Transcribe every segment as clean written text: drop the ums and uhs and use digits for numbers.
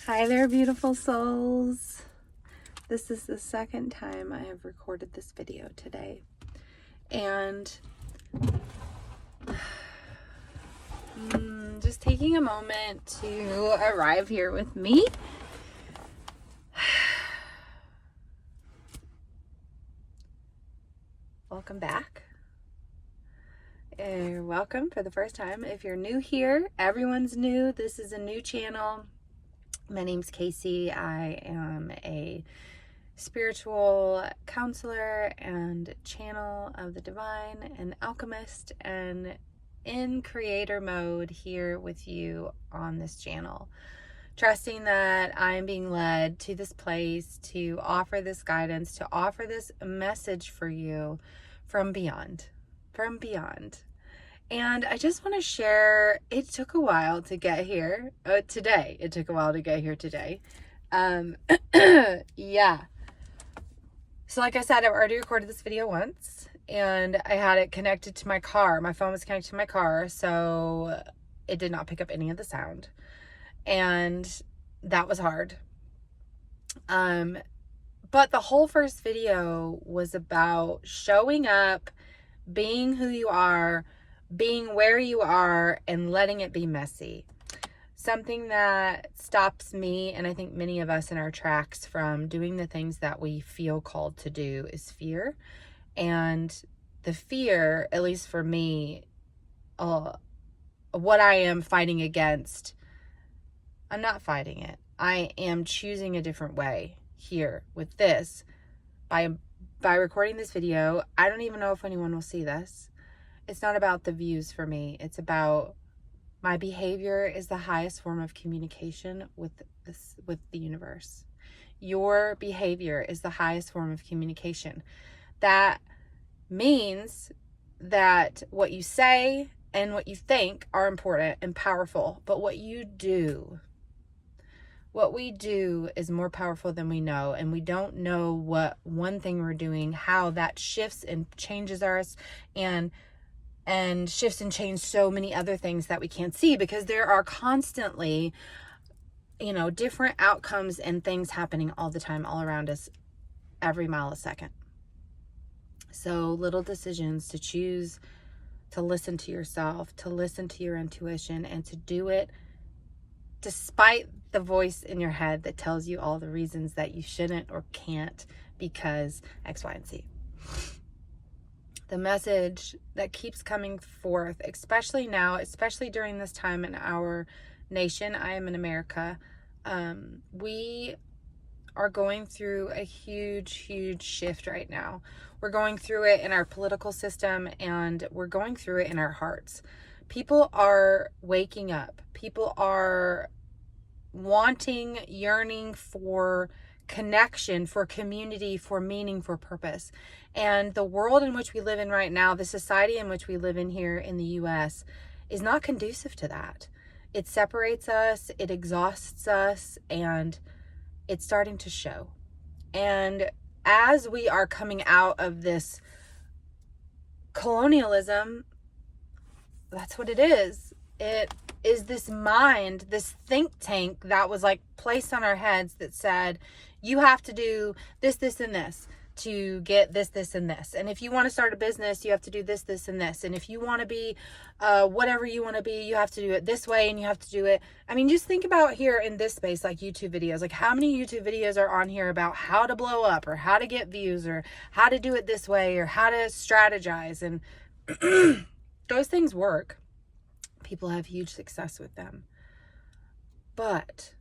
Hi there, beautiful souls. This is the second time I have recorded this video today. And just taking a moment to arrive here with me. Welcome back. You're welcome for the first time. If you're new here, everyone's new. This is a new channel. My name's Casey. I am a spiritual counselor and channel of the divine and alchemist, and in creator mode here with you on this channel, trusting that I'm being led to this place to offer this guidance, to offer this message for you from beyond. And I just want to share, it took a while to get here today. It took a while to get here today. Yeah. So like I said, I've already recorded this video once and I had it connected to my car. My phone was connected to my car, so it did not pick up any of the sound. And that was hard. But the whole first video was about showing up, being who you are, being where you are, and letting it be messy. Something that stops me, and I think many of us in our tracks, from doing the things that we feel called to do is fear. And the fear, at least for me, what I am fighting against, I'm not fighting it. I am choosing a different way here with this. By recording this video, I don't even know if anyone will see this. It's not about the views for me. It's about my behavior is the highest form of communication with the universe. Your behavior is the highest form of communication. That means that what you say and what you think are important and powerful, but what we do is more powerful than we know, and we don't know what one thing we're doing, how that shifts and changes us and shifts and changes so many other things that we can't see, because there are constantly, different outcomes and things happening all the time, all around us, every millisecond. So little decisions to choose to listen to yourself, to listen to your intuition, and to do it despite the voice in your head that tells you all the reasons that you shouldn't or can't because X, Y, and Z. The message that keeps coming forth, especially now, especially during this time in our nation, I am in America, we are going through a huge shift right now. We're going through it in our political system, and we're going through it in our hearts. People are waking up. People are wanting, yearning for connection, for community, for meaning, for purpose. And the world in which we live in right now, the society in which we live in here in the US, is not conducive to that. It separates us, it exhausts us, and it's starting to show. And as we are coming out of this colonialism, that's what it is. It is this mind, this think tank that was placed on our heads that said, you have to do this, and this to get this, and this. And if you want to start a business, you have to do this, and this. And if you want to be whatever you want to be, you have to do it this way, and you have to do it. I mean, just think about here in this space, like YouTube videos. Like, how many YouTube videos are on here about how to blow up, or how to get views, or how to do it this way, or how to strategize? And those things work. People have huge success with them. But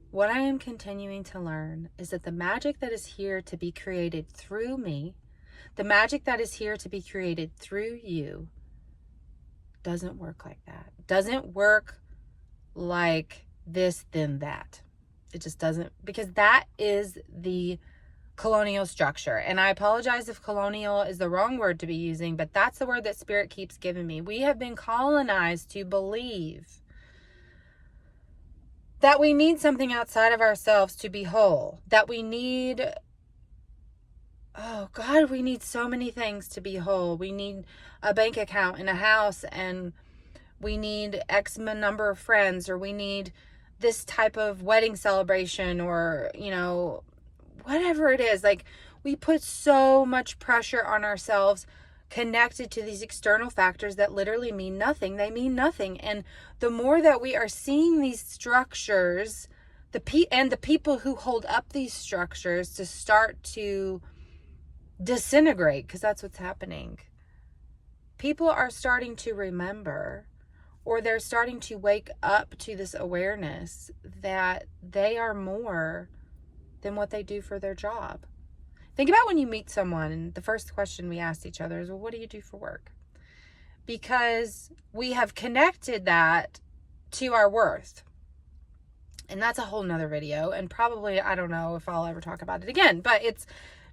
what I am continuing to learn is that the magic that is here to be created through me, the magic that is here to be created through you, doesn't work like that. Doesn't work like this, then that. It just doesn't, because that is the colonial structure. And I apologize if colonial is the wrong word to be using, but that's the word that Spirit keeps giving me. We have been colonized to believe that we need something outside of ourselves to be whole. That we need, we need so many things to be whole. We need a bank account and a house, and we need X number of friends, or we need this type of wedding celebration, or, you know, whatever it is. Like, we put so much pressure on ourselves connected to these external factors that literally mean nothing. They mean nothing. And the more that we are seeing these structures, the people who hold up these structures to start to disintegrate, because that's what's happening. People are starting to remember, or they're starting to wake up to this awareness that they are more than what they do for their job. Think about when you meet someone and the first question we ask each other is, well, what do you do for work? Because we have connected that to our worth. And that's a whole nother video. And probably, I don't know if I'll ever talk about it again, but it's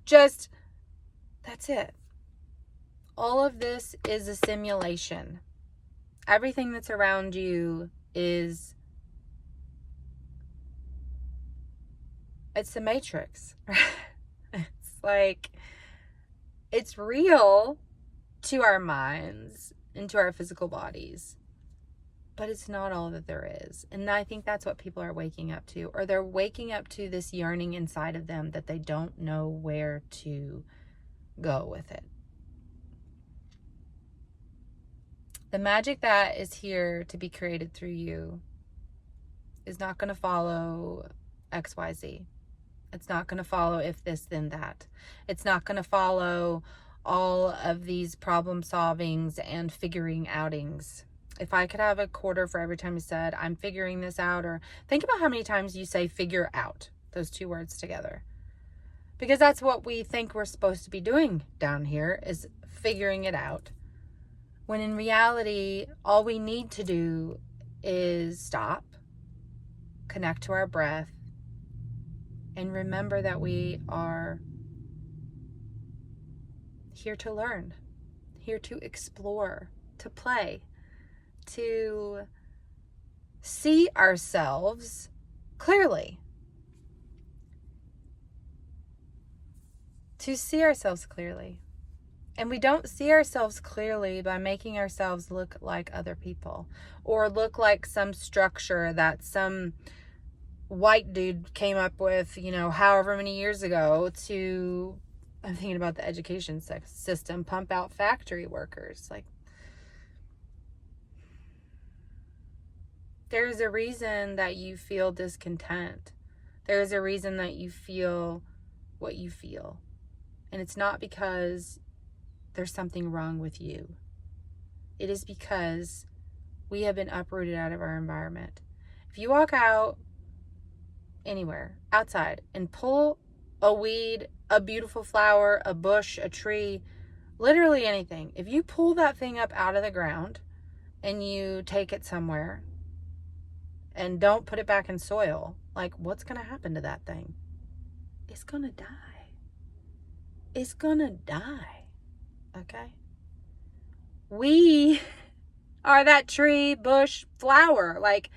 just, that's it. All of this is a simulation. Everything that's around you it's the Matrix. It's like, it's real to our minds and to our physical bodies, but it's not all that there is. And I think that's what people are waking up to, or they're waking up to this yearning inside of them that they don't know where to go with it. The magic that is here to be created through you is not going to follow XYZ. It's not going to follow if this, then that. It's not going to follow all of these problem solvings and figuring outings. If I could have a quarter for every time you said, I'm figuring this out, or think about how many times you say figure out, those two words together. Because that's what we think we're supposed to be doing down here, is figuring it out. When in reality, all we need to do is stop, connect to our breath, and remember that we are here to learn, here to explore, to play, to see ourselves clearly. To see ourselves clearly. And we don't see ourselves clearly by making ourselves look like other people, or look like some structure that some white dude came up with, you know, however many years ago to, I'm thinking about the education system, pump out factory workers. Like, there's a reason that you feel discontent. There's a reason that you feel what you feel. And it's not because there's something wrong with you. It is because we have been uprooted out of our environment. If you walk out anywhere outside and pull a weed, a beautiful flower, a bush, a tree, literally anything, if you pull that thing up out of the ground and you take it somewhere and don't put it back in soil, like, what's going to happen to that thing? It's going to die. It's going to die. Okay? We are that tree, bush, flower. Like,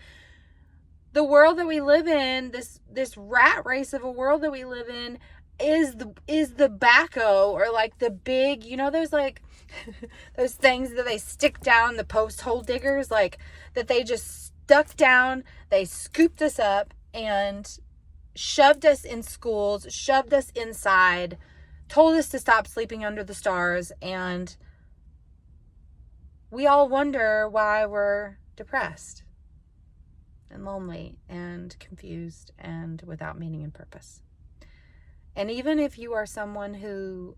the world that we live in, this rat race of a world that we live in, is the backhoe, or like the big, you know, those like those things that they stick down, the post hole diggers, like, that they just stuck down, they scooped us up and shoved us in schools, shoved us inside, told us to stop sleeping under the stars, and we all wonder why we're depressed and lonely and confused and without meaning and purpose. And even if you are someone who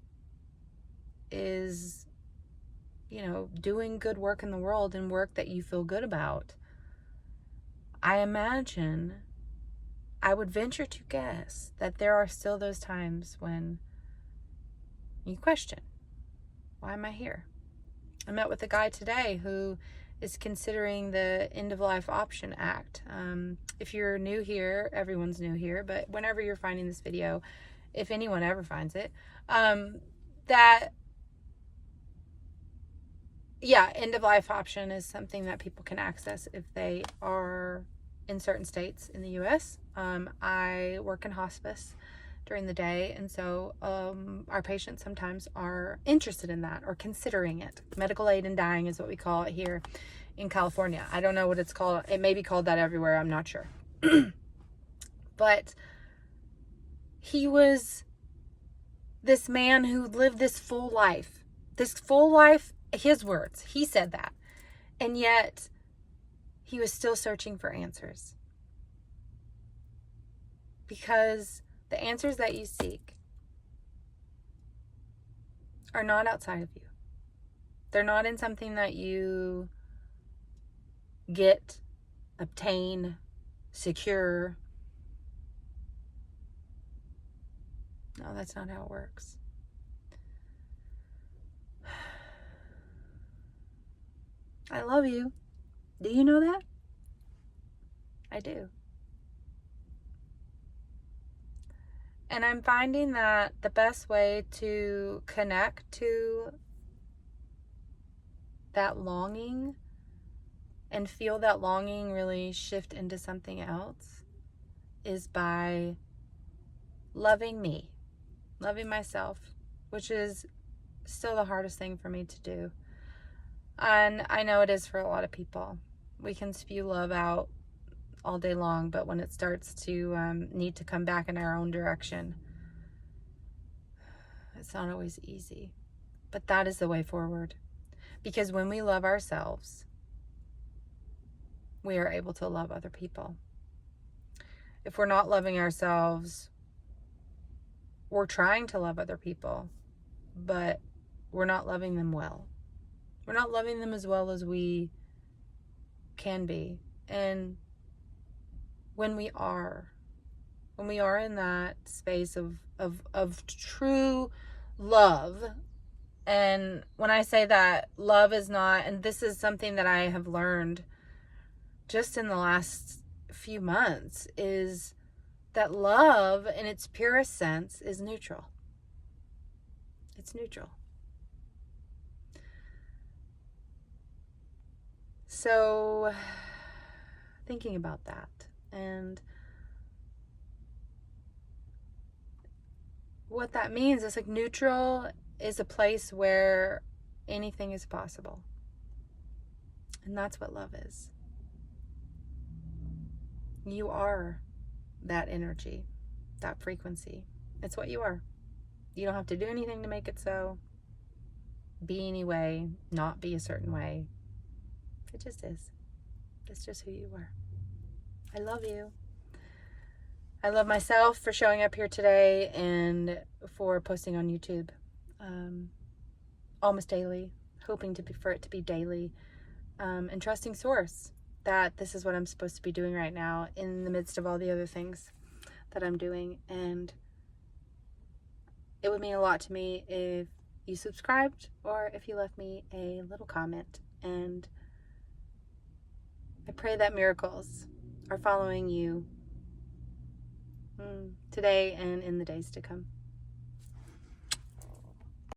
is, you know, doing good work in the world and work that you feel good about, I imagine, I would venture to guess that there are still those times when you question, why am I here? I met with a guy today who is considering the End of Life Option Act. If you're new here, everyone's new here, but whenever you're finding this video, if anyone ever finds it, End of life option is something that people can access if they are in certain states in the U.S. I work in hospice during the day, and so our patients sometimes are interested in that or considering it. Medical aid in dying is what we call it here in California. I don't know what it's called. It may be called that everywhere. I'm not sure. But he was this man who lived this full life. This full life, his words, he said that. And yet, he was still searching for answers. Because the answers that you seek are not outside of you. They're not in something that you get, obtain, secure. No, that's not how it works. I love you. Do you know that? I do. And I'm finding that the best way to connect to that longing and feel that longing really shift into something else is by loving me, loving myself, which is still the hardest thing for me to do. And I know it is for a lot of people. We can spew love out all day long, but when it starts to need to come back in our own direction, it's not always easy. But that is the way forward. Because when we love ourselves, we are able to love other people. If we're not loving ourselves, we're trying to love other people, but we're not loving them well. We're not loving them as well as we can be. And when we are in that space of true love, and when I say that love is not, and this is something that I have learned just in the last few months, is that love in its purest sense is neutral. It's neutral. So, thinking about that, and what that means is like neutral is a place where anything is possible. And that's what love is. You are that energy, that frequency. It's what you are. You don't have to do anything to make it so. Be any way, not be a certain way. It just is. It's just who you are. I love you. I love myself for showing up here today and for posting on YouTube almost daily, hoping for it to be daily, and trusting Source that this is what I'm supposed to be doing right now in the midst of all the other things that I'm doing. And it would mean a lot to me if you subscribed or if you left me a little comment. And I pray that miracles are following you today and in the days to come.